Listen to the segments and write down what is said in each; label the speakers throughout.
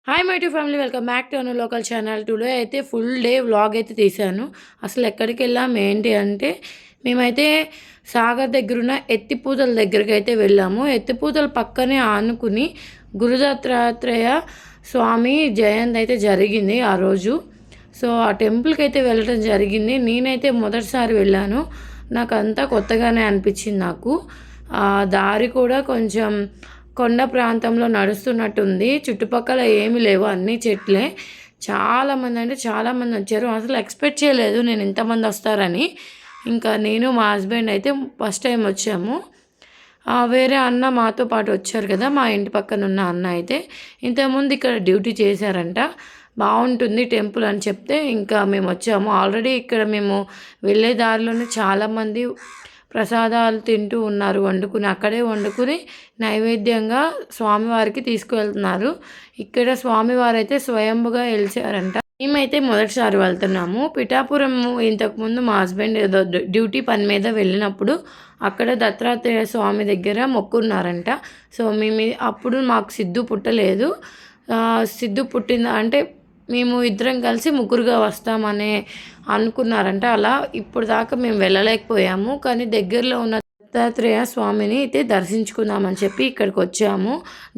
Speaker 1: Hi my to family, welcome back to Anu local channel. Today అయితే full day vlog అయితే తీశాను. అసలు ఎక్కడికి వెళ్ళాం ఏంటి అంటే, మేమైతే సాగర్ దగ్గరున్న ఎత్తిపూతల దగ్గరికి అయితే వెళ్ళాము. ఎత్తిపూతల పక్కనే ఆనుకుని గురుదత్తాత్రేయ స్వామి జయంతి అయితే జరిగింది ఆ రోజు. సో ఆ టెంపుల్కి అయితే వెళ్ళడం జరిగింది. నేనైతే మొదటిసారి వెళ్ళాను. నాకు అంతా కొత్తగానే అనిపించింది. నాకు ఆ దారి కూడా కొంచెం కొండ ప్రాంతంలో నడుస్తున్నట్టుంది. చుట్టుపక్కల ఏమీ లేవు, అన్నీ చెట్లే. చాలామంది అంటే చాలామంది వచ్చారు. అసలు ఎక్స్పెక్ట్ చేయలేదు నేను ఇంతమంది వస్తారని. ఇంకా నేను మా హస్బెండ్ అయితే ఫస్ట్ టైం వచ్చాము. వేరే అన్న మాతో పాటు వచ్చారు కదా, మా ఇంటి పక్కన ఉన్న అన్న అయితే ఇంతకుముందు ఇక్కడ డ్యూటీ చేశారంట. బాగుంటుంది టెంపుల్ అని చెప్తే ఇంకా మేము వచ్చాము. ఆల్రెడీ ఇక్కడ మేము వెళ్ళే దారిలోనే చాలామంది ప్రసాదాలు తింటూ ఉన్నారు, వండుకుని అక్కడే వండుకుని నైవేద్యంగా స్వామివారికి తీసుకువెళ్తున్నారు. ఇక్కడ స్వామివారు అయితే స్వయంభుగా వెలిచారంట. మేమైతే మొదటిసారి వెళ్తున్నాము. పిఠాపురం ఇంతకుముందు మా హస్బెండ్ ఏదో డ్యూటీ పని మీద వెళ్ళినప్పుడు అక్కడ దత్తాత్రేయ స్వామి దగ్గర మొక్కున్నారంట. సో మేము అప్పుడు మాకు సిద్ధు పుట్టలేదు. సిద్ధు పుట్టింది అంటే మేము ఇద్దరం కలిసి ముగ్గురుగా వస్తామని అనుకున్నారంట. అలా ఇప్పుడు దాకా మేము వెళ్ళలేకపోయాము. కానీ దగ్గరలో ఉన్న దత్తాత్రేయ స్వామిని అయితే దర్శించుకుందామని చెప్పి ఇక్కడికి వచ్చాము.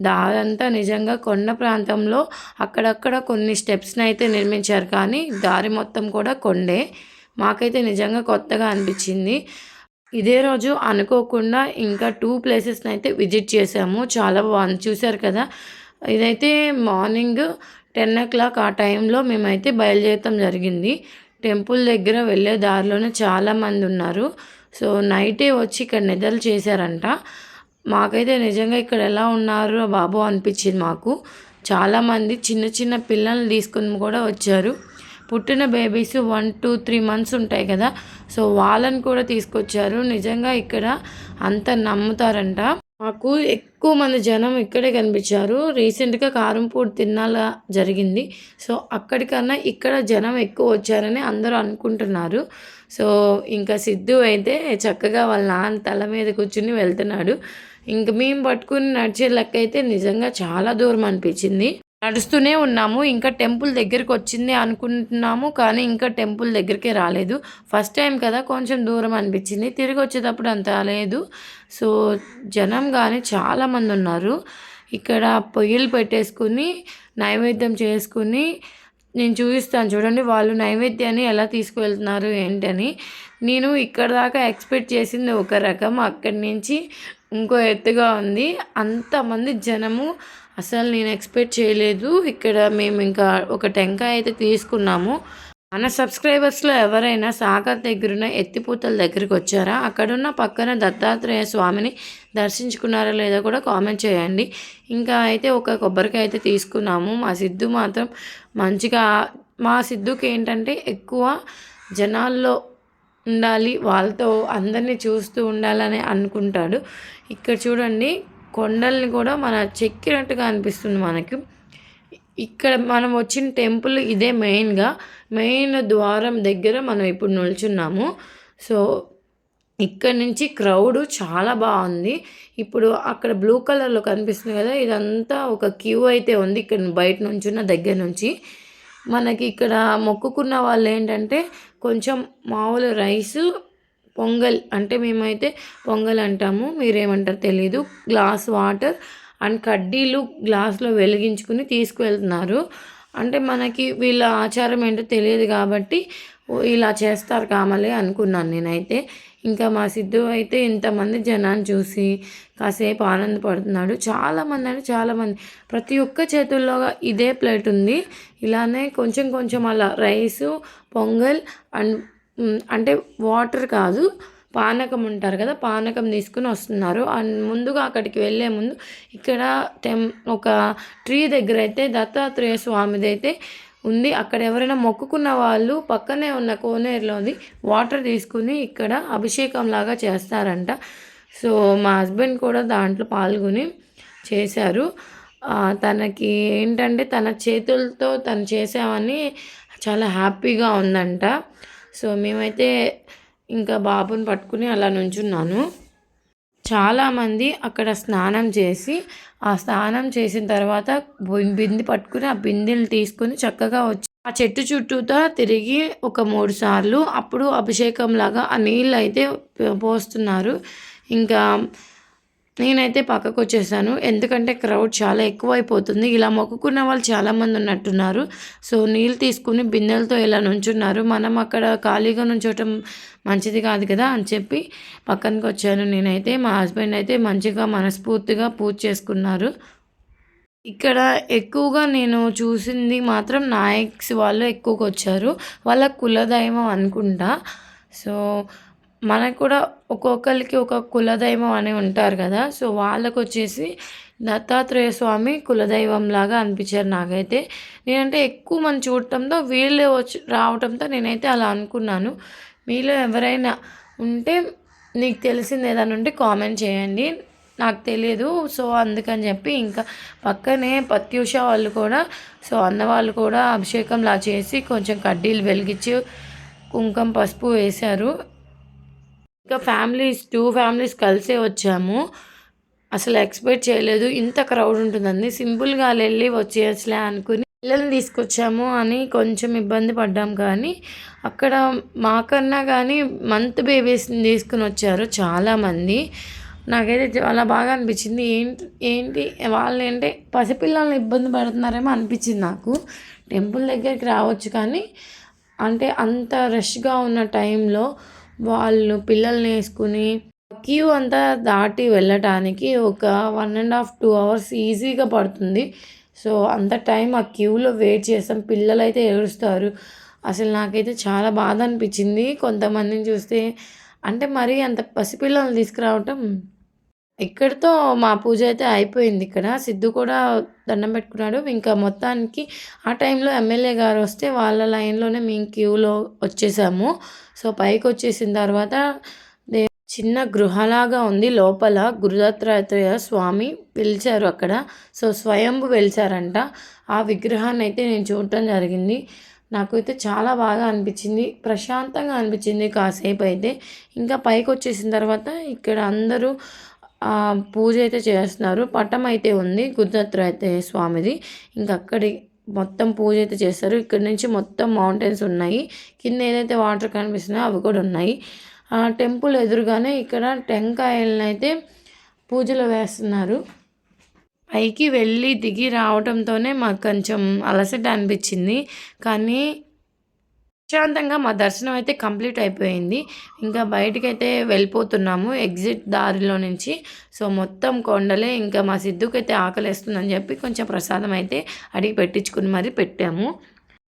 Speaker 1: దారంతా నిజంగా కొండ ప్రాంతంలో అక్కడక్కడ కొన్ని స్టెప్స్ని అయితే నిర్మించారు, కానీ దారి మొత్తం కూడా కొండే. మాకైతే నిజంగా కొత్తగా అనిపించింది. ఇదే రోజు అనుకోకుండా ఇంకా 2 ప్లేసెస్ని అయితే విజిట్ చేసాము. చాలా బాగుంది, చూశారు కదా. ఇదైతే మార్నింగ్ 10 o'clock ఆ టైంలో మేమైతే బయలుదేరటం జరిగింది. టెంపుల్ దగ్గర వెళ్ళే దారిలోనే చాలామంది ఉన్నారు. సో నైటే వచ్చి ఇక్కడ నిద్రలు చేశారంట. మాకైతే నిజంగా ఇక్కడ ఎలా ఉన్నారు బాబు అనిపించింది మాకు. చాలామంది చిన్న చిన్న పిల్లల్ని తీసుకుని కూడా వచ్చారు. పుట్టిన బేబీస్ 1 to 3 months ఉంటాయి కదా, సో వాళ్ళని కూడా తీసుకొచ్చారు. నిజంగా ఇక్కడ అంత నమ్ముతారంట. మాకు ఎక్కువ మంది జనం ఇక్కడే కనిపించారు. రీసెంట్గా కారంపూడి తిన్నాల జరిగింది, సో అక్కడికన్నా ఇక్కడ జనం ఎక్కువ వచ్చారని అందరూ అనుకుంటున్నారు. సో ఇంకా సిద్ధు అయితే చక్కగా వాళ్ళ నాన్న తల మీద కూర్చుని వెళ్తున్నాడు. ఇంక మేము పట్టుకుని నడిచే లెక్క అయితే నిజంగా చాలా దూరం అనిపించింది. నడుస్తూనే ఉన్నాము. ఇంకా టెంపుల్ దగ్గరికి వచ్చింది అనుకుంటున్నాము, కానీ ఇంకా టెంపుల్ దగ్గరికే రాలేదు. ఫస్ట్ టైం కదా, కొంచెం దూరం అనిపించింది. తిరిగి వచ్చేటప్పుడు అంత లేదు. సో జనం కానీ చాలామంది ఉన్నారు. ఇక్కడ పొయ్యిలు పెట్టేసుకుని నైవేద్యం చేసుకుని నేను చూపిస్తాను చూడండి, వాళ్ళు నైవేద్యాన్ని ఎలా తీసుకువెళ్తున్నారు ఏంటని. నేను ఇక్కడ దాకా ఎక్స్పెక్ట్ చేసింది ఒక రకం, అక్కడి నుంచి ఇంకో ఎత్తుగా ఉంది. అంతమంది జనము అసలు నేను ఎక్స్పెక్ట్ చేయలేదు. ఇక్కడ మేము ఇంకా ఒక టెంకాయ అయితే తీసుకున్నాము. మన సబ్స్క్రైబర్స్లో ఎవరైనా సాగర్ దగ్గరున్న ఎత్తిపూతల దగ్గరికి వచ్చారా, అక్కడున్న పక్కన దత్తాత్రేయ స్వామిని దర్శించుకున్నారా లేదా కూడా కామెంట్ చేయండి. ఇంకా అయితే ఒక కొబ్బరికాయ అయితే తీసుకున్నాము. మా సిద్ధు మాత్రం మంచిగా, మా సిద్ధుకి ఏంటంటే ఎక్కువ జనాల్లో ఉండాలి, వాళ్ళతో అందరినీ చూస్తూ ఉండాలని అనుకుంటాడు. ఇక్కడ చూడండి, కొండల్ని కూడా మన చెక్కినట్టుగా అనిపిస్తుంది మనకి. ఇక్కడ మనం వచ్చిన టెంపుల్ ఇదే మెయిన్ ద్వారం దగ్గర మనం ఇప్పుడు నిల్చున్నాము. సో ఇక్కడ నుంచి క్రౌడ్ చాలా బాగుంది. ఇప్పుడు అక్కడ బ్లూ కలర్లో కనిపిస్తుంది కదా, ఇదంతా ఒక క్యూ అయితే ఉంది. ఇక్కడ బయట నుంచున్న దగ్గర నుంచి మనకి ఇక్కడ మొక్కుకున్న వాళ్ళు ఏంటంటే కొంచెం మామూలు రైసు, పొంగల్ అంటే మేమైతే పొంగల్ అంటాము, మీరేమంటారు తెలీదు, గ్లాస్ వాటర్ అండ్ కడ్డీలు గ్లాస్లో వెలిగించుకుని తీసుకువెళ్తున్నారు. అంటే మనకి వీళ్ళ ఆచారం ఏంటో తెలియదు కాబట్టి ఇలా చేస్తారు కామలే అనుకున్నాను నేనైతే. ఇంకా మా సిద్ధు అయితే ఇంతమంది జనాన్ని చూసి కాసేపు ఆనందపడుతున్నాడు. చాలామంది అంటే చాలామంది, ప్రతి ఒక్క చేతుల్లో ఇదే ప్లేట్ ఉంది. ఇలానే కొంచెం కొంచెం అలా రైసు, పొంగల్ అండ్ అంటే వాటర్ కాదు, పానకం ఉంటారు కదా, పానకం తీసుకుని వస్తున్నారు. అండ్ ముందుగా అక్కడికి వెళ్ళే ముందు ఇక్కడ ఒక ట్రీ దగ్గర అయితే దత్తాత్రేయ స్వామిది అయితే ఉంది. అక్కడ ఎవరైనా మొక్కుకున్న వాళ్ళు పక్కనే ఉన్న కోనేరులోది వాటర్ తీసుకుని ఇక్కడ అభిషేకం లాగా చేస్తారంట. సో మా హస్బెండ్ కూడా దాంట్లో పాల్గొని చేశారు. తనకి ఏంటంటే తన చేతులతో తను చేసామని చాలా హ్యాపీగా ఉందంట. సో మేమైతే ఇంకా బాబుని పట్టుకుని అలా నుంచున్నాను. చాలామంది అక్కడ స్నానం చేసి, ఆ స్నానం చేసిన తర్వాత బిందె పట్టుకుని, ఆ బిందెని తీసుకొని చక్కగా వచ్చి ఆ చెట్టు చుట్టూతా తిరిగి ఒక 3 సార్లు అప్పుడు అభిషేకంలాగా ఆ నీళ్ళైతే పోస్తున్నారు. ఇంకా నేనైతే పక్కకొచ్చేసాను. ఎందుకంటే క్రౌడ్ చాలా ఎక్కువైపోతుంది. ఇలా మొక్కుకున్న వాళ్ళు చాలామంది ఉన్నట్టున్నారు. సో, నీళ్ళు తీసుకొని బిందెలతో ఇలా నుంచున్నారు. మనం అక్కడ ఖాళీగా నుంచోవటం మంచిది కాదు కదా అని చెప్పి పక్కనకొచ్చాను నేనైతే. మా హస్బెండ్ అయితే మంచిగా మనస్ఫూర్తిగా పూజ చేసుకున్నారు. ఇక్కడ ఎక్కువగా నేను చూసింది మాత్రం నాయక్స్ వాళ్ళు ఎక్కువగొచ్చారు. వాళ్ళ కులదైవం అనుకుంటా. సో, మనకు కూడా ఒక్కొక్కళ్ళకి ఒక కులదైవం అని ఉంటారు కదా! సో, వాళ్ళకొచ్చేసి దత్తాత్రేయ స్వామి కులదైవంలాగా అనిపించారు నాకైతే. నేనంటే ఎక్కువ మంది చూడటంతో వీళ్ళే వచ్చి రావటంతో నేనైతే అలా అనుకున్నాను. మీలో ఎవరైనా ఉంటే నీకు తెలిసింది ఏదైనా ఉంటే కామెంట్ చేయండి. నాకు తెలియదు. సో, అందుకని చెప్పి ఇంకా పక్కనే పత్యూష వాళ్ళు కూడా అన్నవాళ్ళు కూడా అభిషేకంలా చేసి కొంచెం కడ్డీలు వెలిగించి కుంకుమ, పసుపు వేశారు. ఇంకా 2 ఫ్యామిలీస్ కలిసే వచ్చాము. అసలు ఎక్స్‌పెక్ట్ చేయలేదు ఇంత క్రౌడ్ ఉంటుందని. సింపుల్‌గా అలా వచ్చేయచ్చులే అనుకుని పిల్లల్ని తీసుకొచ్చాము అని కొంచెం ఇబ్బంది పడ్డాం కానీ, అక్కడ మాకన్నా కానీ మంత్ బేబీస్‌ని తీసుకొనొచ్చారు చాలామంది. నాకైతే చాలా బాగా అనిపించింది. ఏంటి వాళ్ళేంటే పసిపిల్లల్ని ఇబ్బంది పెడుతున్నారేమో అనిపించింది నాకు. టెంపుల్ దగ్గరికి రావచ్చు కానీ, అంటే అంత రష్‌గా ఉన్న టైంలో వాళ్ళు పిల్లల్ని వేసుకుని క్యూ అంతా దాటి వెళ్ళటానికి ఒక 1½ 2 అవర్స్ ఈజీగా పడుతుంది. సో, అంత టైం ఆ క్యూలో వెయిట్ చేసాం. పిల్లలైతే ఏడుస్తారు. అసలు నాకైతే చాలా బాధ అనిపించింది. కొంతమందిని చూస్తే అంటే మరీ అంత పసిపిల్లల్ని తీసుకురావటం ఇక్కడితో మా పూజ అయితే అయిపోయింది ఇక్కడ. సిద్ధు కూడా దండం పెట్టుకున్నాడు. ఇంకా మొత్తానికి ఆ టైంలో ఎమ్మెల్యే గారు వస్తే వాళ్ళ లైన్‌లోనే మేము క్యూలో వచ్చేసాము. సో, పైకొచ్చేసిన తర్వాత చిన్న గృహలాగా ఉంది లోపల. గురుదత్తాత్రేయ స్వామి వెలిచారు అక్కడ. సో, స్వయంభు వెలిచారంట. ఆ విగ్రహాన్ని అయితే నేను చూడటం జరిగింది. నాకైతే చాలా బాగా అనిపించింది. ప్రశాంతంగా అనిపించింది కాసేపు అయితే. ఇంకా పైకొచ్చేసిన తర్వాత ఇక్కడ అందరూ పూజ అయితే చేస్తున్నారు. పటం అయితే ఉంది గురుదత్తాత్రేయ స్వామిది. ఇంక అక్కడి మొత్తం పూజ అయితే చేస్తారు. ఇక్కడ నుంచి మొత్తం మౌంటైన్స్ ఉన్నాయి. కింద ఏదైతే వాటర్ కనిపిస్తున్నాయో అవి కూడా ఉన్నాయి. టెంపుల్ ఎదురుగానే ఇక్కడ టెంకాయలనైతే పూజలో వేస్తున్నారు. పైకి వెళ్ళి దిగి రావడంతోనే మాకు కొంచెం అలసట అనిపించింది. కానీ ప్రశాంతంగా మా దర్శనం అయితే కంప్లీట్ అయిపోయింది. ఇంకా బయటికైతే వెళ్ళిపోతున్నాము ఎగ్జిట్ దారిలో నుంచి. సో, మొత్తం కొండలే. ఇంకా మా సిద్ధుకైతే ఆకలేస్తుందని చెప్పి కొంచెం ప్రసాదం అయితే అడిగి పెట్టించుకుని మరీ పెట్టాము.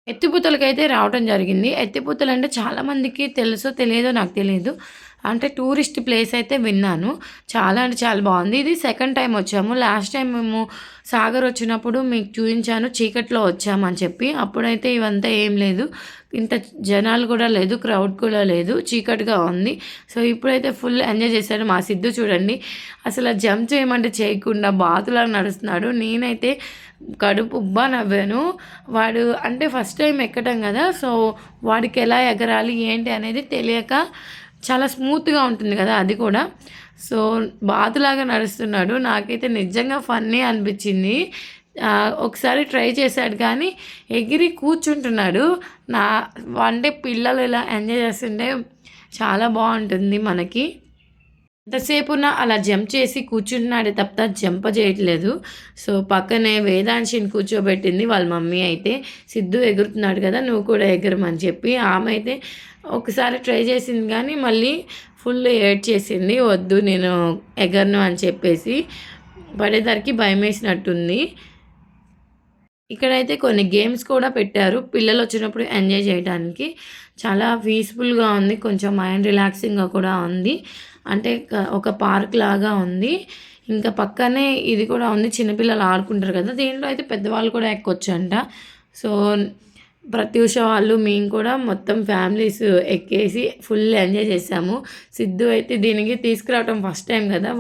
Speaker 1: ఎత్తిపోతలకైతే రావటం జరిగింది. ఎత్తిపోతలు అంటే చాలామందికి తెలుసో తెలియదో నాకు తెలీదు. అంటే టూరిస్ట్ ప్లేస్ అయితే విన్నాను. చాలా అంటే చాలా బాగుంది. ఇది సెకండ్ టైం వచ్చాము. లాస్ట్ టైం మేము సాగర్ వచ్చినప్పుడు మీకు చూపించాను చీకట్లో వచ్చామని చెప్పి. అప్పుడైతే ఇవంతా ఏం లేదు. ఇంత జనాలు కూడా లేదు. క్రౌడ్ కూడా లేదు. చీకటిగా ఉంది. సో, ఇప్పుడైతే ఫుల్ ఎంజాయ్ చేశాను. మా సిద్ధు చూడండి అసలు జంప్ చేయమంటే చేయకుండా బాతులా నడుస్తున్నాడు. నేనైతే కడుపు ఉబ్బా నవ్వాను. వాడు అంటే ఫస్ట్ టైం ఎక్కడం కదా! సో, వాడికి ఎలా ఎగరాలి ఏంటి అనేది తెలియక చాలా స్మూత్‌గా ఉంటుంది కదా అది కూడా. సో, బాతులాగా నడుస్తున్నాడు. నాకైతే నిజంగా ఫన్నీ అనిపించింది. ఒకసారి ట్రై చేశాడు కానీ ఎగిరి కూర్చుంటున్నాడు. నా అంటే పిల్లలు ఇలా ఎంజాయ్ చేస్తుంటే చాలా బాగుంటుంది మనకి. ఎంతసేపున అలా జంప్ చేసి కూర్చుంటున్నాడే తప్ప జంప్ చేయట్లేదు. సో, పక్కనే వేదాంశిని కూర్చోబెట్టింది వాళ్ళ మమ్మీ అయితే. సిద్ధు ఎగురుతున్నాడు కదా నువ్వు కూడా ఎగరమని చెప్పి. ఆమె అయితే ఒకసారి ట్రై చేసింది కానీ మళ్ళీ ఫుల్ ఏడ్చేసింది. వద్దు నేను ఎగరను అని చెప్పేసి. పడేసరికి భయమేసినట్టుంది. ఇక్కడైతే కొన్ని గేమ్స్ కూడా పెట్టారు పిల్లలు వచ్చినప్పుడు ఎంజాయ్ చేయడానికి. చాలా పీస్ఫుల్గా ఉంది. కొంచెం మైండ్ రిలాక్సింగ్గా కూడా ఉంది. అంటే ఒక పార్క్ లాగా ఉంది. ఇంకా పక్కనే ఇది కూడా ఉంది. చిన్నపిల్లలు ఆడుకుంటారు కదా! దీంట్లో అయితే పెద్దవాళ్ళు కూడా ఎక్కొచ్చంట. సో, ప్రత్యూష వాళ్ళు మేము కూడా మొత్తం ఫ్యామిలీస్ ఎక్కేసి ఫుల్ ఎంజాయ్ చేసాము. సిద్ధు అయితే దీనికి తీసుకురావటం ఫస్ట్ టైం కదా!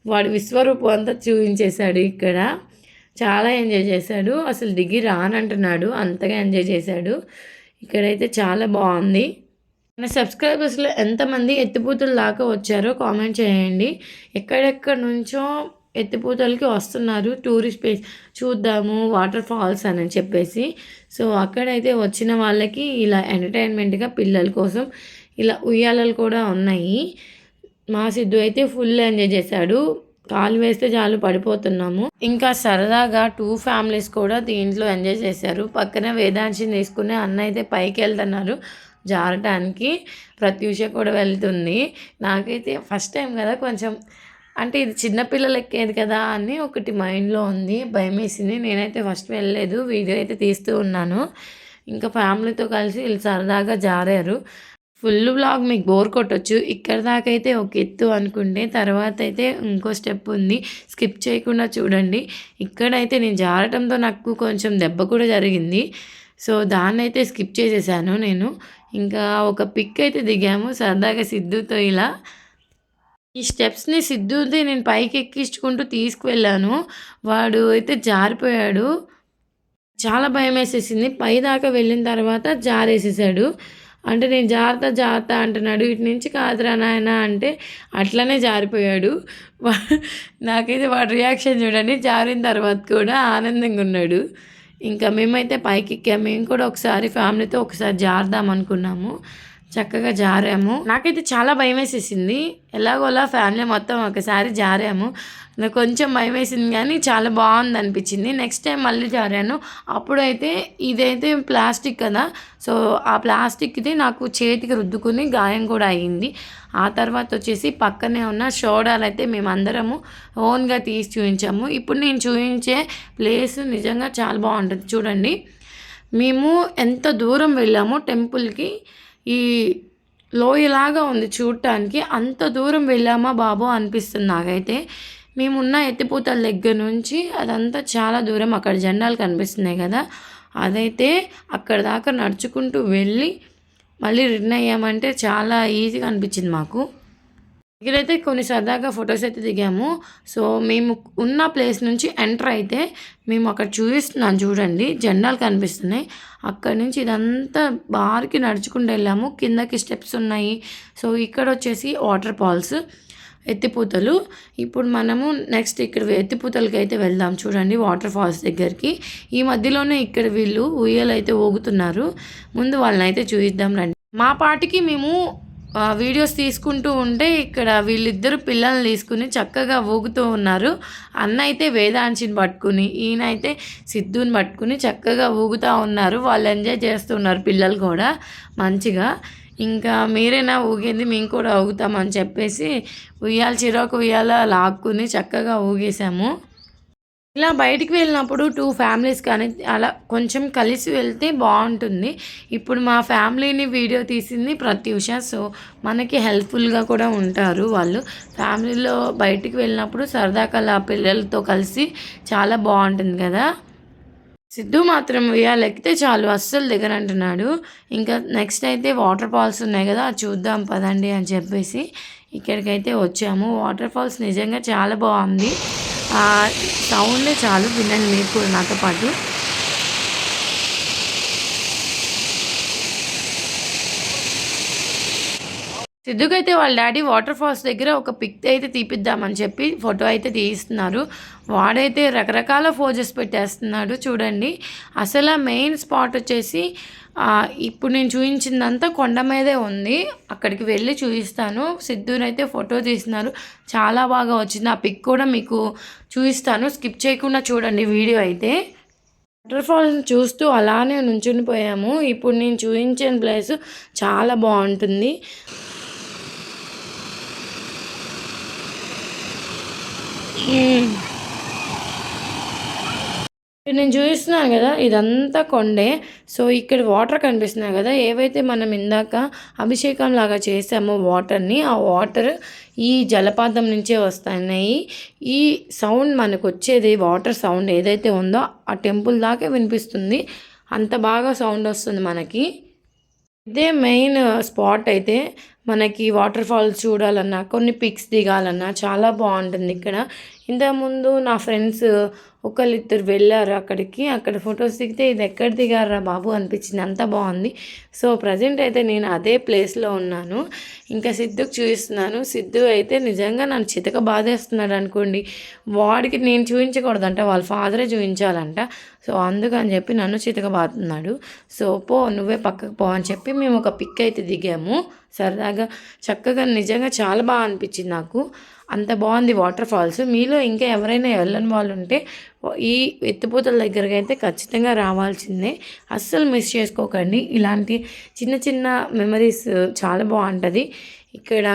Speaker 1: వాడి విశ్వరూపం అంతా చూపించేశాడు ఇక్కడ. చాలా ఎంజాయ్ చేశాడు. అసలు దిగి రానంటున్నాడు. అంతగా ఎంజాయ్ చేశాడు. ఇక్కడైతే చాలా బాగుంది. మన సబ్స్క్రైబర్స్‌లో ఎంతమంది ఎత్తిపోతల దాకా వచ్చారో కామెంట్ చేయండి. ఎక్కడెక్కడి నుంచో ఎత్తిపోతలకి వస్తున్నారు టూరిస్ట్ ప్లేస్ చూద్దాము, వాటర్ ఫాల్స్ అని చెప్పేసి. సో, అక్కడైతే వచ్చిన వాళ్ళకి ఇలా ఎంటర్‌టైన్‌మెంట్‌గా పిల్లల కోసం ఇలా ఉయ్యాలలు కూడా ఉన్నాయి. మా సిద్ధు అయితే ఫుల్ ఎంజాయ్ చేశాడు. కాలు వేస్తే చాలు పడిపోతున్నాము. ఇంకా సరదాగా 2 ఫ్యామిలీస్ కూడా దీంట్లో ఎంజాయ్ చేశారు. పక్కన వేదాంశిని తీసుకుని అన్న అయితే పైకెళ్తున్నారు జారటానికి. ప్రత్యూష కూడా వెళ్తుంది. నాకైతే ఫస్ట్ టైం కదా కొంచెం అంటే ఇది చిన్న పిల్లలు ఎక్కేది కదా అని ఒకటి మైండ్లో ఉంది. భయమేసింది. నేనైతే ఫస్ట్ వెళ్ళలేదు. వీడియో అయితే తీస్తూ ఉన్నాను. ఇంకా ఫ్యామిలీతో కలిసి వీళ్ళు సరదాగా జారారు. ఫుల్ వ్లాగ్ మీకు బోర్ కొట్టొచ్చు. ఇక్కడి దాకా అయితే ఒక ఎత్తు అనుకుంటే తర్వాత అయితే ఇంకో స్టెప్ ఉంది. స్కిప్ చేయకుండా చూడండి. ఇక్కడైతే నేను జారటంతో నాకు కొంచెం దెబ్బ కూడా జరిగింది. సో, దాన్నైతే స్కిప్ చేసేసాను నేను. ఇంకా ఒక పిక్ అయితే దిగాము సరదాగా సిద్ధుతో ఇలా. ఈ స్టెప్స్‌ని సిద్ధుది నేను పైకి ఎక్కించుకుంటూ తీసుకువెళ్ళాను. వాడు అయితే జారిపోయాడు. చాలా భయమేసేసింది. పైదాకా వెళ్ళిన తర్వాత జారేసేసాడు. అంటే నేను జారుతా, జారుతా అంటున్నాడు. ఇటు నుంచి కాదురా నాయనా అంటే అట్లనే జారిపోయాడు. వా నాకైతే వాడి రియాక్షన్ చూడండి. జారిన తర్వాత కూడా ఆనందంగా ఉన్నాడు. ఇంకా మేమైతే పైకెక్కాము. మేము కూడా ఒకసారి ఫ్యామిలీతో ఒకసారి జారుదాం అనుకున్నాము. చక్కగా జారాము. నాకైతే చాలా భయమేసేసింది. ఎలాగోలా ఫ్యామిలీ మొత్తం ఒకసారి జారాము. నాకు కొంచెం భయమేసింది కానీ చాలా బాగుంది అనిపించింది. నెక్స్ట్ టైం మళ్ళీ జారాను. అప్పుడైతే ఇదైతే ప్లాస్టిక్ కదా, సో ఆ ప్లాస్టిక్ది నాకు చేతికి రుద్దుకుని గాయం కూడా అయ్యింది. ఆ తర్వాత వచ్చేసి పక్కనే ఉన్న సోడాలు అయితే మేమందరము ఓన్గా తీసి చూపించాము. ఇప్పుడు నేను చూపించే ప్లేస్ నిజంగా చాలా బాగుంటుంది చూడండి. మేము ఎంత దూరం వెళ్ళామో టెంపుల్కి, ఈ లోయలాగా ఉంది చూడటానికి. అంత దూరం వెళ్ళామా బాబు అనిపిస్తుంది నాకైతే. మేమున్న ఎత్తిపోతల దగ్గర నుంచి అదంతా చాలా దూరం. అక్కడ జెండాలు కనిపిస్తున్నాయి కదా, అదైతే అక్కడ దాకా నడుచుకుంటూ వెళ్ళి మళ్ళీ రిటర్న్ అయ్యామంటే చాలా ఈజీగా అనిపించింది మాకు. ఇక్కడైతే కొన్ని సరదాగా ఫొటోస్ అయితే దిగాము. సో, మేము ఉన్న ప్లేస్ నుంచి ఎంటర్ అయితే మేము అక్కడ చూపిస్తున్నాను చూడండి, జెండాలు కనిపిస్తున్నాయి. అక్కడి నుంచి ఇదంతా బార్కి నడుచుకుంటూ వెళ్ళాము. కిందకి స్టెప్స్ ఉన్నాయి. సో, ఇక్కడ వచ్చేసి వాటర్ ఫాల్స్, ఎత్తిపోతలు. ఇప్పుడు మనము నెక్స్ట్ ఇక్కడ ఎత్తిపోతలకి అయితే వెళ్దాం చూడండి, వాటర్ ఫాల్స్ దగ్గరికి. ఈ మధ్యలోనే ఇక్కడ వీళ్ళు ఉయ్యాలైతే ఊగుతున్నారు. ముందు వాళ్ళని అయితే చూపిద్దాం రండి. మా పాటికి మేము వీడియోస్ తీసుకుంటూ ఉంటే ఇక్కడ వీళ్ళిద్దరు పిల్లల్ని తీసుకుని చక్కగా ఊగుతూ ఉన్నారు. అన్న అయితే వేదాంశిని పట్టుకుని, ఈయన అయితే సిద్ధుని పట్టుకుని చక్కగా ఊగుతూ ఉన్నారు. వాళ్ళు ఎంజాయ్ చేస్తున్నారు పిల్లలు కూడా మంచిగా. ఇంకా మీరేనా ఊగేది, మేము కూడా ఊగుతామని చెప్పేసి ఉయ్యాల చిరాకు ఉయ్యాల లాక్కుని చక్కగా ఊగేసాము. ఇలా బయటికి వెళ్ళినప్పుడు 2 ఫ్యామిలీస్ కానీ అలా కొంచెం కలిసి వెళ్తే బాగుంటుంది. ఇప్పుడు మా ఫ్యామిలీని వీడియో తీసింది ప్రత్యూష. సో, మనకి హెల్ప్ఫుల్గా కూడా ఉంటారు వాళ్ళు. ఫ్యామిలీలో బయటికి వెళ్ళినప్పుడు సరదాగా అలా పిల్లలతో కలిసి చాలా బాగుంటుంది కదా. సిద్ధు మాత్రం ఉయ్యాల ఎక్కితే చాలు అస్సలు దిగనంటున్నాడు. ఇంకా నెక్స్ట్ అయితే వాటర్ ఫాల్స్ ఉన్నాయి కదా, అది చూద్దాం పదండి అని చెప్పేసి ఇక్కడికైతే వచ్చాము. వాటర్ ఫాల్స్ నిజంగా చాలా బాగుంది. సౌండే చాలు వినండి మీరు కూడా నాతో పాటు. సిద్ధుకైతే వాళ్ళ డాడీ వాటర్ ఫాల్స్ దగ్గర ఒక పిక్ అయితే తీపిద్దామని చెప్పి ఫోటో అయితే తీస్తున్నారు. వాడైతే రకరకాల ఫోజెస్ పెట్టేస్తున్నాడు చూడండి. అసలు మెయిన్ స్పాట్ వచ్చేసి ఇప్పుడు నేను చూపించిందంతా కొండ మీదే ఉంది. అక్కడికి వెళ్ళి చూపిస్తాను. సిద్ధునైతే ఫోటో తీస్తున్నారు, చాలా బాగా వచ్చింది. ఆ పిక్ కూడా మీకు చూపిస్తాను, స్కిప్ చేయకుండా చూడండి వీడియో అయితే. వాటర్ ఫాల్స్ చూస్తూ అలానే నుంచుని పోయాము. ఇప్పుడు నేను చూపించిన ప్లేస్ చాలా బాగుంటుంది. నేను చూపిస్తున్నాను కదా, ఇదంతా కొండే. సో, ఇక్కడ వాటర్ కనిపిస్తున్నాయి కదా, ఏవైతే మనం ఇందాక అభిషేకం లాగా చేసామో వాటర్ని, ఆ వాటర్ ఈ జలపాతం నుంచే వస్తున్నాయి. ఈ సౌండ్ మనకు వచ్చేది వాటర్ సౌండ్ ఏదైతే ఉందో ఆ టెంపుల్ దాకా వినిపిస్తుంది. అంత బాగా సౌండ్ వస్తుంది మనకి. ఇదే మెయిన్ స్పాట్ అయితే. మనకి వాటర్ ఫాల్స్ చూడాలన్నా, కొన్ని పిక్స్ దిగాలన్నా చాలా బాగుంటుంది ఇక్కడ. ఇంతకుముందు నా ఫ్రెండ్స్ ఒకళ్ళిద్దరు వెళ్ళారు అక్కడికి. అక్కడ ఫొటోస్ దిగితే ఇది ఎక్కడ దిగారా బాబు అనిపించింది, అంత బాగుంది. సో ప్రజెంట్ అయితే నేను అదే ప్లేస్లో ఉన్నాను. ఇంకా సిద్ధుకు చూపిస్తున్నాను. సిద్ధు అయితే నిజంగా నన్ను చితక బాధేస్తున్నాడు అనుకోండి. వాడికి నేను చూపించకూడదంట, వాళ్ళ ఫాదరే చూపించాలంట. సో అందుకని చెప్పి నన్ను చితక బాదుతున్నాడు. సో పో నువ్వే పక్కకు పో అని చెప్పి మేము ఒక పిక్ అయితే దిగాము సరదాగా. చక్కగా నిజంగా చాలా బాగా అనిపించింది నాకు. అంత బాగుంది వాటర్ ఫాల్స్. మీలో ఇంకా ఎవరైనా వెళ్ళని వాళ్ళు ఉంటే ఈ ఎత్తిపోతల దగ్గరికి అయితే ఖచ్చితంగా రావాల్సిందే, అస్సలు మిస్ చేసుకోకండి. ఇలాంటి చిన్న చిన్న మెమరీస్ చాలా బాగుంటుంది. ఇక్కడ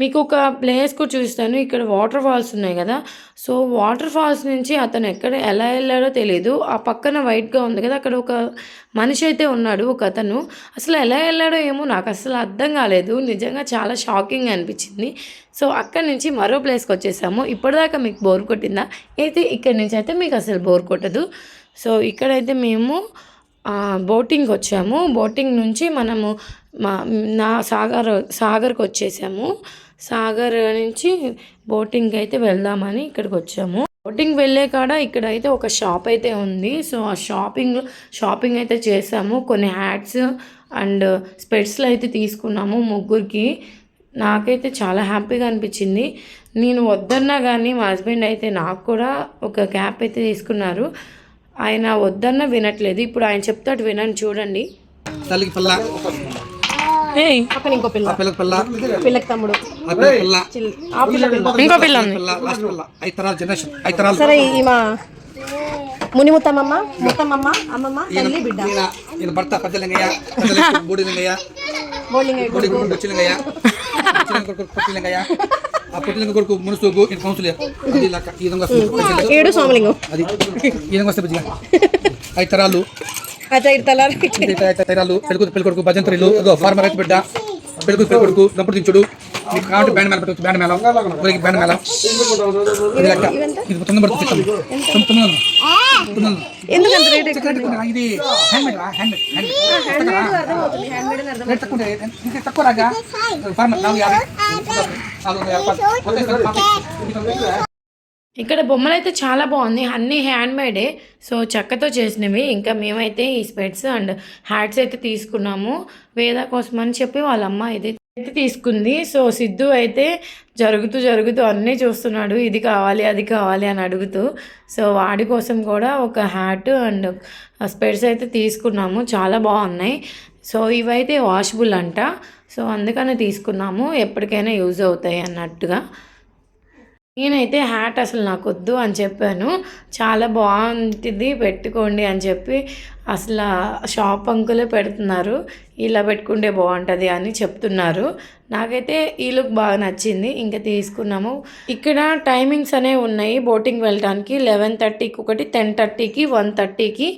Speaker 1: మీకు ఒక ప్లేస్ కూడా చూపిస్తాను. ఇక్కడ వాటర్ ఫాల్స్ ఉన్నాయి కదా, సో వాటర్ ఫాల్స్ నుంచి అతను ఎలా వెళ్ళాడో తెలియదు. ఆ పక్కన వైట్గా ఉంది కదా, అక్కడ ఒక మనిషి అయితే ఉన్నాడు, ఒక అతను. అసలు ఎలా వెళ్ళాడో ఏమో నాకు అసలు అర్థం కాలేదు. నిజంగా చాలా షాకింగ్ అనిపించింది. సో అక్కడి నుంచి మరో ప్లేస్కి వచ్చేసాము. ఇప్పటిదాకా మీకు బోర్ కొట్టిందా? అయితే ఇక్కడి నుంచి అయితే మీకు అసలు బోర్ కొట్టదు. సో ఇక్కడైతే మేము బోటింగ్కి వచ్చాము. బోటింగ్ నుంచి మనము సాగర్కి వచ్చేసాము. సాగర్ నుంచి బోటింగ్కి అయితే వెళ్దామని ఇక్కడికి వచ్చాము. బోటింగ్ వెళ్ళే కాడ ఇక్కడైతే ఒక షాప్ అయితే ఉంది. సో ఆ షాపింగ్ అయితే చేసాము. కొన్ని హ్యాట్స్ అండ్ స్పెట్స్లు అయితే తీసుకున్నాము ముగ్గురికి. నాకైతే చాలా హ్యాపీగా అనిపించింది. నేను వద్దన్నా కానీ మా హస్బెండ్ అయితే నాకు కూడా ఒక క్యాప్ అయితే తీసుకున్నారు. ఆయన వద్దన్నా వినట్లేదు. ఇప్పుడు ఆయన చెప్తాడు, వినండి చూడండి.
Speaker 2: తల్లికి పిల్ల,
Speaker 3: పక్కన ఇంకో పిల్ల, పిల్లకి తమ్ముడు,
Speaker 1: ఇంకో పిల్ల ఉంది.
Speaker 3: సరే ఈమె ముని ముత్తమ్మమ్మ, ముత్తమ్మమ్మ, అమ్మమ్మ, తల్లి, బిడ్డ.
Speaker 2: ఈయన భర్త పెద్దలింగయ్య, బూడిలింగయ్య, బుచ్చిలింగయ్య, పొట్టిలింగయ్య, ఆ పొట్టిలింగ కొడుకు మునుసోగు, ఈయన కౌన్సిలర్. అది ఈ విధంగా
Speaker 3: 7 సోమలింగం.
Speaker 2: అది ఈ విధంగా వస్తే బుజ్జిగా 5 తరాలు, పెళ్లి కొడుకు భజంత్రులు, ఫార్మర్ రైతు బిడ్డ, పెళ్లి కొడుకు దంపుడు దించుడు. మీకు కావాలంటే బ్యాండ్ మేళం పెట్టవచ్చు, బ్యాండ్ మేళం, ఊరికి బ్యాండ్ మేళం. ఇది లెక్క. ఇది 9 పడుతుంది. 900. ఇది హ్యాండ్మేడ్ రా, హ్యాండ్మేడ్ తక్కువ రాగా ఫార్మర్ 450.
Speaker 1: ఇక్కడ బొమ్మలు అయితే చాలా బాగుంది, అన్నీ హ్యాండ్మేడే. సో చెక్కతో చేసినవి. ఇంకా మేమైతే ఈ స్పెట్స్ అండ్ హ్యాట్స్ అయితే తీసుకున్నాము వేద కోసం అని చెప్పి వాళ్ళ అమ్మ అయితే తీసుకుంది. సో సిద్ధు అయితే జరుగుతూ అన్నీ చూస్తున్నాడు, ఇది కావాలి అది కావాలి అని అడుగుతూ. సో వాడి కోసం కూడా ఒక హ్యాట్ అండ్ స్పెట్స్ అయితే తీసుకున్నాము, చాలా బాగున్నాయి. సో ఇవైతే వాషబుల్ అంట, సో అందుకనే తీసుకున్నాము, ఎప్పటికైనా యూజ్ అవుతాయి అన్నట్టుగా. నేనైతే హ్యాట్ అసలు నాకు వద్దు అని చెప్పాను. చాలా బాగుంటుంది పెట్టుకోండి అని చెప్పి అసలు షాప్ అంకులే పెడుతున్నారు, ఇలా పెట్టుకుంటే బాగుంటుంది అని చెప్తున్నారు. నాకైతే ఈ లుక్ బాగా నచ్చింది, ఇంకా తీసుకున్నాము. ఇక్కడ టైమింగ్స్ అనేవి ఉన్నాయి బోటింగ్ వెళ్ళడానికి. 11:30కి ఒకటి, 10:30కి, 1:30కి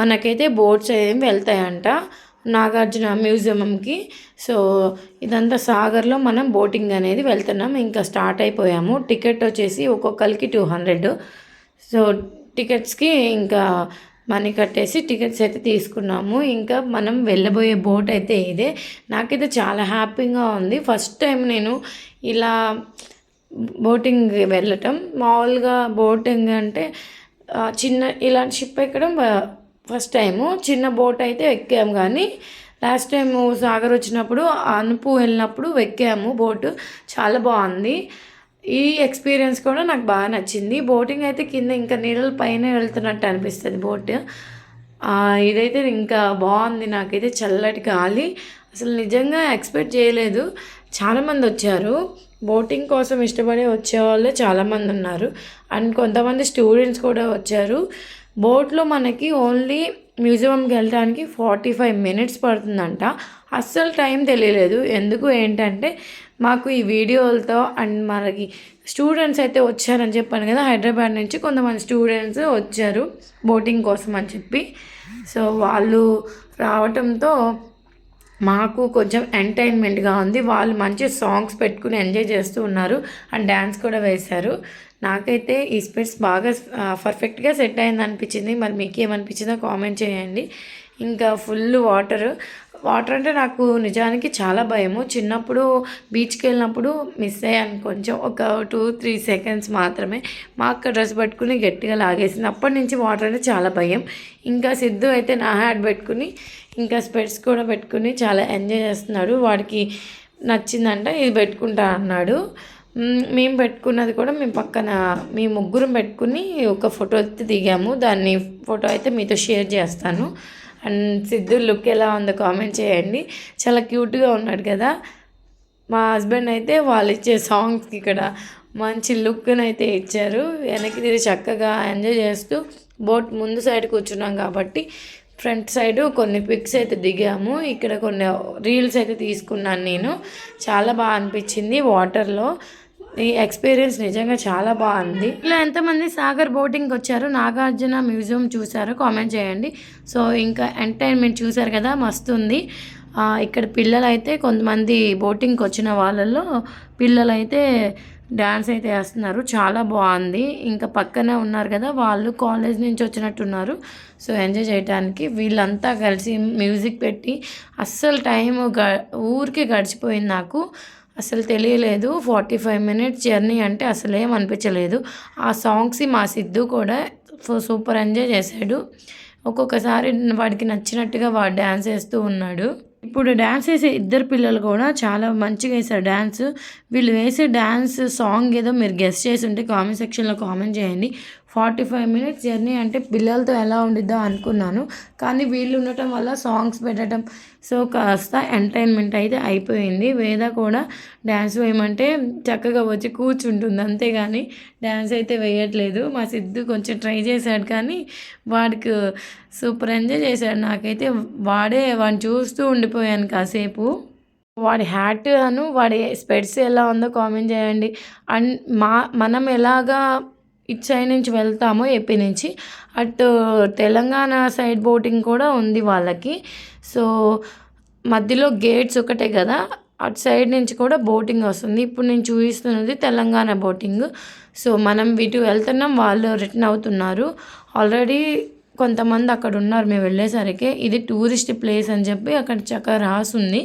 Speaker 1: మనకైతే బోట్స్ ఏమి వెళ్తాయంట నాగార్జున మ్యూజియంకి. సో ఇదంతా సాగర్లో మనం బోటింగ్ అనేది వెళ్తున్నాం. ఇంకా స్టార్ట్ అయిపోయాము. టికెట్ వచ్చేసి ఒక్కొక్కరికి 200. సో టికెట్స్కి ఇంకా మనీ కట్టేసి టికెట్స్ అయితే తీసుకున్నాము. ఇంకా మనం వెళ్ళబోయే బోట్ అయితే ఇదే. నాకైతే చాలా హ్యాపీగా ఉంది. ఫస్ట్ టైం నేను ఇలా బోటింగ్ వెళ్ళటం. మామూలుగా బోటింగ్ అంటే చిన్న ఇలాంటి షిప్ ఎక్కడం ఫస్ట్ టైము. చిన్న బోట్ అయితే ఎక్కాము, కానీ లాస్ట్ టైము సాగర్ వచ్చినప్పుడు అనుపు వెళ్ళినప్పుడు ఎక్కాము బోటు, చాలా బాగుంది. ఈ ఎక్స్పీరియన్స్ కూడా నాకు బాగా నచ్చింది. బోటింగ్ అయితే కింద ఇంకా నీళ్ళ పైన వెళ్తున్నట్టు అనిపిస్తుంది బోట్. ఇదైతే ఇంకా బాగుంది. నాకైతే చల్లటి గాలి, అసలు నిజంగా ఎక్స్పెక్ట్ చేయలేదు. చాలామంది వచ్చారు బోటింగ్ కోసం, ఇష్టపడే వచ్చేవాళ్ళే చాలామంది ఉన్నారు. అండ్ కొంతమంది స్టూడెంట్స్ కూడా వచ్చారు. బోట్లో మనకి ఓన్లీ మ్యూజియంకి వెళ్ళడానికి 45 మినిట్స్ పడుతుందంట. అస్సలు టైం తెలియలేదు. ఎందుకు ఏంటంటే మాకు ఈ వీడియోలతో అండ్ మనకి స్టూడెంట్స్ అయితే వచ్చారని చెప్పాను కదా, హైదరాబాద్ నుంచి కొంతమంది స్టూడెంట్స్ వచ్చారు బోటింగ్ కోసం అని చెప్పి. సో వాళ్ళు రావటంతో మాకు కొంచెం ఎంటర్టైన్మెంట్గా ఉంది. వాళ్ళు మంచి సాంగ్స్ పెట్టుకుని ఎంజాయ్ చేస్తూ ఉన్నారు అండ్ డ్యాన్స్ కూడా వేశారు. నాకైతే ఈ స్పెట్స్ బాగా పర్ఫెక్ట్గా సెట్ అయింది అనిపించింది. మరి మీకు ఏమనిపించిందో కామెంట్ చేయండి. ఇంకా ఫుల్ వాటర్ వాటర్ అంటే నాకు నిజానికి చాలా భయము. చిన్నప్పుడు బీచ్కి వెళ్ళినప్పుడు మిస్ అయ్యాను కొంచెం, ఒక 2-3 సెకండ్స్ మాత్రమే. మా అక్క డ్రెస్ పట్టుకుని గట్టిగా లాగేసింది. అప్పటి నుంచి వాటర్ అంటే చాలా భయం. ఇంకా సిద్ధు అయితే నా హ్యాట్ పెట్టుకుని ఇంకా స్పెట్స్ కూడా పెట్టుకుని చాలా ఎంజాయ్ చేస్తున్నాడు. వాడికి నచ్చిందంట, ఇది పెట్టుకుంటా అన్నాడు. మేము పెట్టుకున్నది కూడా మేము పక్కన మీ ముగ్గురం పెట్టుకుని ఒక ఫోటో అయితే దిగాము. దాన్ని ఫోటో అయితే మీతో షేర్ చేస్తాను. అండ్ సిద్ధు లుక్ ఎలా ఉందో కామెంట్ చేయండి. చాలా క్యూట్గా ఉన్నాడు కదా. మా హస్బెండ్ అయితే వాళ్ళు ఇచ్చే సాంగ్స్కి ఇక్కడ మంచి లుక్ని అయితే ఇచ్చారు. వెనక్కి తిరిగి చక్కగా ఎంజాయ్ చేస్తూ బోట్ ముందు సైడ్ కూర్చున్నాం కాబట్టి ఫ్రంట్ సైడ్ కొన్ని పిక్స్ అయితే దిగాము. ఇక్కడ కొన్ని రీల్స్ అయితే తీసుకున్నాను నేను. చాలా బాగా అనిపించింది వాటర్లో. ఈ ఎక్స్పీరియన్స్ నిజంగా చాలా బాగుంది. ఇలా ఎంతమంది సాగర్ బోటింగ్కి వచ్చారు, నాగార్జున మ్యూజియం చూసారో కామెంట్ చేయండి. సో ఇంకా ఎంటర్టైన్మెంట్ చూసారు కదా, మస్తు ఉంది. ఇక్కడ పిల్లలు అయితే కొంతమంది బోటింగ్కి వచ్చిన వాళ్ళల్లో పిల్లలు అయితే డ్యాన్స్ అయితే వేస్తున్నారు. చాలా బాగుంది. ఇంకా పక్కనే ఉన్నారు కదా, వాళ్ళు కాలేజ్ నుంచి వచ్చినట్టున్నారు. సో ఎంజాయ్ చేయడానికి వీళ్ళంతా కలిసి మ్యూజిక్ పెట్టి అస్సలు టైం ఊరికే గడిచిపోయింది. నాకు అసలు తెలియలేదు. 45 మినిట్స్ జర్నీ అంటే అసలు ఏం అనిపించలేదు. ఆ సాంగ్స్ మా సిద్ధు కూడా సూపర్ ఎంజాయ్ చేశాడు. ఒక్కొక్కసారి వాడికి నచ్చినట్టుగా వాడు డ్యాన్స్ వేస్తూ ఉన్నాడు. ఇప్పుడు డ్యాన్స్ వేసే ఇద్దరు పిల్లలు కూడా చాలా మంచిగా వేశారు డ్యాన్స్. వీళ్ళు వేసే డ్యాన్స్ సాంగ్ ఏదో మీరు గెస్ట్ చేసి ఉంటే కామెంట్ సెక్షన్లో కామెంట్ చేయండి. 45 మినిట్స్ జర్నీ అంటే పిల్లలతో ఎలా ఉండిద్దో అనుకున్నాను, కానీ వీళ్ళు ఉండటం వల్ల సాంగ్స్ పెట్టడం సో కాస్త ఎంటర్టైన్మెంట్ అయితే అయిపోయింది. వేద కూడా డ్యాన్స్ వేయమంటే చక్కగా వచ్చి కూర్చుంటుంది, అంతేగాని డ్యాన్స్ అయితే వేయట్లేదు. మా సిద్ధు కొంచెం ట్రై చేశాడు కానీ వాడికి సూపర్ ఎంజాయ్ చేశాడు. నాకైతే వాడిని చూస్తూ ఉండిపోయాను కాసేపు. వాడి హ్యాట్ అను వాడి స్పెట్స్ ఎలా ఉందో కామెంట్ చేయండి. అండ్ మనం ఎలాగా ఇటు సైడ్ నుంచి వెళ్తామో ఏపీ నుంచి, అటు తెలంగాణ సైడ్ బోటింగ్ కూడా ఉంది వాళ్ళకి. సో మధ్యలో గేట్స్ ఒకటే కదా, అటు సైడ్ నుంచి కూడా బోటింగ్ వస్తుంది. ఇప్పుడు నేను చూపిస్తున్నది తెలంగాణ బోటింగ్. సో మనం ఇటు వెళ్తున్నాం, వాళ్ళు రిటర్న్ అవుతున్నారు. ఆల్రెడీ కొంతమంది అక్కడ ఉన్నారు మేము వెళ్ళేసరికి. ఇది టూరిస్ట్ ప్లేస్ అని చెప్పి అక్కడ చక్కగా రాసుంది.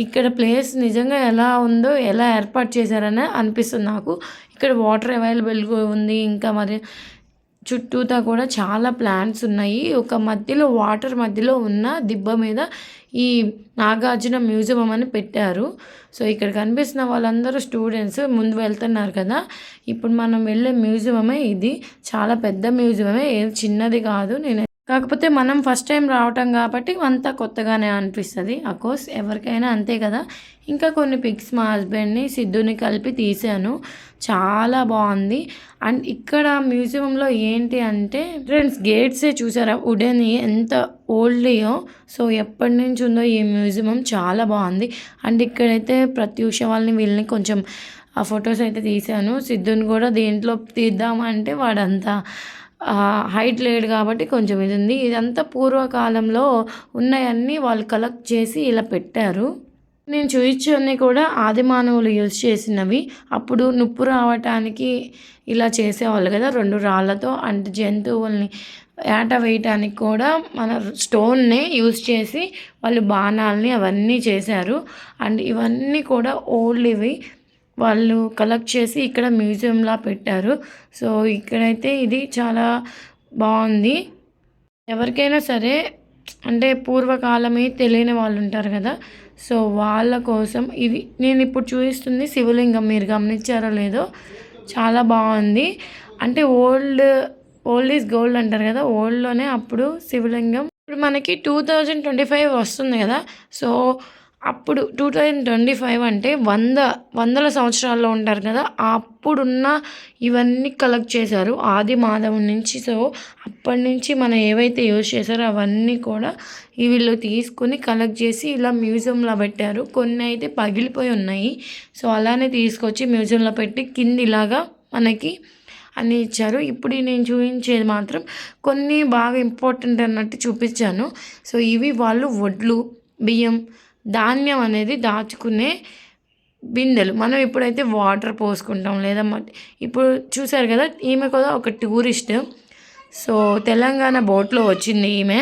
Speaker 1: ఇక్కడ ప్లేస్ నిజంగా ఎలా ఉందో, ఎలా ఏర్పాటు చేశారని అనిపిస్తుంది నాకు. ఇక్కడ వాటర్ అవైలబుల్గా ఉంది. ఇంకా మరి చుట్టూతా కూడా చాలా ప్లాంట్స్ ఉన్నాయి. ఒక మధ్యలో వాటర్ మధ్యలో ఉన్న దిబ్బ మీద ఈ నాగార్జున మ్యూజియం అని పెట్టారు. సో ఇక్కడ కనిపిస్తున్న వాళ్ళందరూ స్టూడెంట్స్ ముందు వెళ్తున్నారు కదా. ఇప్పుడు మనం వెళ్ళే మ్యూజియమే ఇది. చాలా పెద్ద మ్యూజియమే, ఏది చిన్నది కాదు. కాకపోతే మనం ఫస్ట్ టైం రావటం కాబట్టి అంతా కొత్తగానే అనిపిస్తుంది. అఫ్కోర్స్ ఎవరికైనా అంతే కదా. ఇంకా కొన్ని పిక్స్ మా హస్బెండ్ని సిద్ధుని కలిపి తీసాను. చాలా బాగుంది. అండ్ ఇక్కడ మ్యూజియంలో ఏంటి అంటే ఫ్రెండ్స్, గేట్సే చూసారా వుడెన్ ఎంత ఓల్డ్యో. సో ఎప్పటి నుంచి ఉందో ఈ మ్యూజియం, చాలా బాగుంది. అండ్ ఇక్కడైతే ప్రత్యూష వాళ్ళని వీళ్ళని కొంచెం ఆ ఫొటోస్ అయితే తీసాను. సిద్ధుని కూడా దీంట్లో తీద్దామంటే వాడంతా హైట్ లేడు కాబట్టి కొంచెం ఇది ఉంది. ఇదంతా పూర్వకాలంలో ఉన్నాయన్నీ వాళ్ళు కలెక్ట్ చేసి ఇలా పెట్టారు. నేను చూపించన్నీ కూడా ఆది మానవులు యూజ్ చేసినవి. అప్పుడు నొప్పి రావటానికి ఇలా చేసేవాళ్ళు కదా, 2 రాళ్ళతో. అంటే జంతువుల్ని ఏట వేయటానికి కూడా మన స్టోన్నే యూజ్ చేసి వాళ్ళు బాణాలని అవన్నీ చేశారు. అండ్ ఇవన్నీ కూడా ఓల్డ్ ఇవి వాళ్ళు కలెక్ట్ చేసి ఇక్కడ మ్యూజియంలా పెట్టారు. సో ఇక్కడైతే ఇది చాలా బాగుంది. ఎవరికైనా సరే అంటే పూర్వకాలమే తెలియని వాళ్ళు ఉంటారు కదా, సో వాళ్ళ కోసం ఇది నేను ఇప్పుడు చూపిస్తుంది శివలింగం. మీరు గమనించారో లేదో, చాలా బాగుంది. అంటే ఓల్డ్ ఈజ్ గోల్డ్ అంటారు కదా, ఓల్డ్లోనే అప్పుడు శివలింగం. ఇప్పుడు మనకి 2025 వస్తుంది కదా. సో అప్పుడు 2025 అంటే వందల సంవత్సరాల్లో ఉంటారు కదా, అప్పుడున్న ఇవన్నీ కలెక్ట్ చేశారు ఆది మాధవుని నుంచి. సో అప్పటి నుంచి మనం ఏవైతే యూజ్ చేశారో అవన్నీ కూడా వీళ్ళు తీసుకుని కలెక్ట్ చేసి ఇలా మ్యూజియంలో పెట్టారు. కొన్ని అయితే పగిలిపోయి ఉన్నాయి. సో అలానే తీసుకొచ్చి మ్యూజియంలో పెట్టి కింద ఇలాగా మనకి అన్నీ ఇచ్చారు. ఇప్పుడు నేను చూపించేది మాత్రం కొన్ని బాగా ఇంపార్టెంట్ అన్నట్టు చూపించాను. సో ఇవి వాళ్ళు వడ్లు, బియ్యం, ధాన్యం అనేది దాచుకునే బిందెలు. మనం ఇప్పుడైతే వాటర్ పోసుకుంటాం లేదా ఇప్పుడు చూసారు కదా, ఈమె కూడా ఒక టూరిస్ట్. సో తెలంగాణ బోట్లో వచ్చింది ఈమె.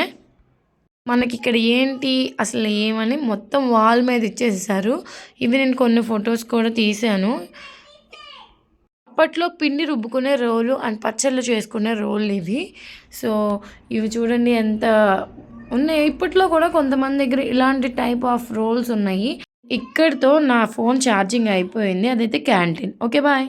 Speaker 1: మనకి ఇక్కడ ఏంటి అసలు ఏమని మొత్తం వాల్ మీద ఇచ్చేసేసారు. ఇవి నేను కొన్ని ఫొటోస్ కూడా తీశాను. అప్పట్లో పిండి రుబ్బుకునే రోలు అండ్ పచ్చళ్ళు చేసుకునే రోళ్ళు ఇవి. సో ఇవి చూడండి ఎంత ఉన్నాయి. ఇప్పట్లో కూడా కొంతమంది దగ్గర ఇలాంటి టైప్ ఆఫ్ రోల్స్ ఉన్నాయి. ఇక్కడితో నా ఫోన్ ఛార్జింగ్ అయిపోయింది. అదైతే క్యాంటీన్. Okay bye.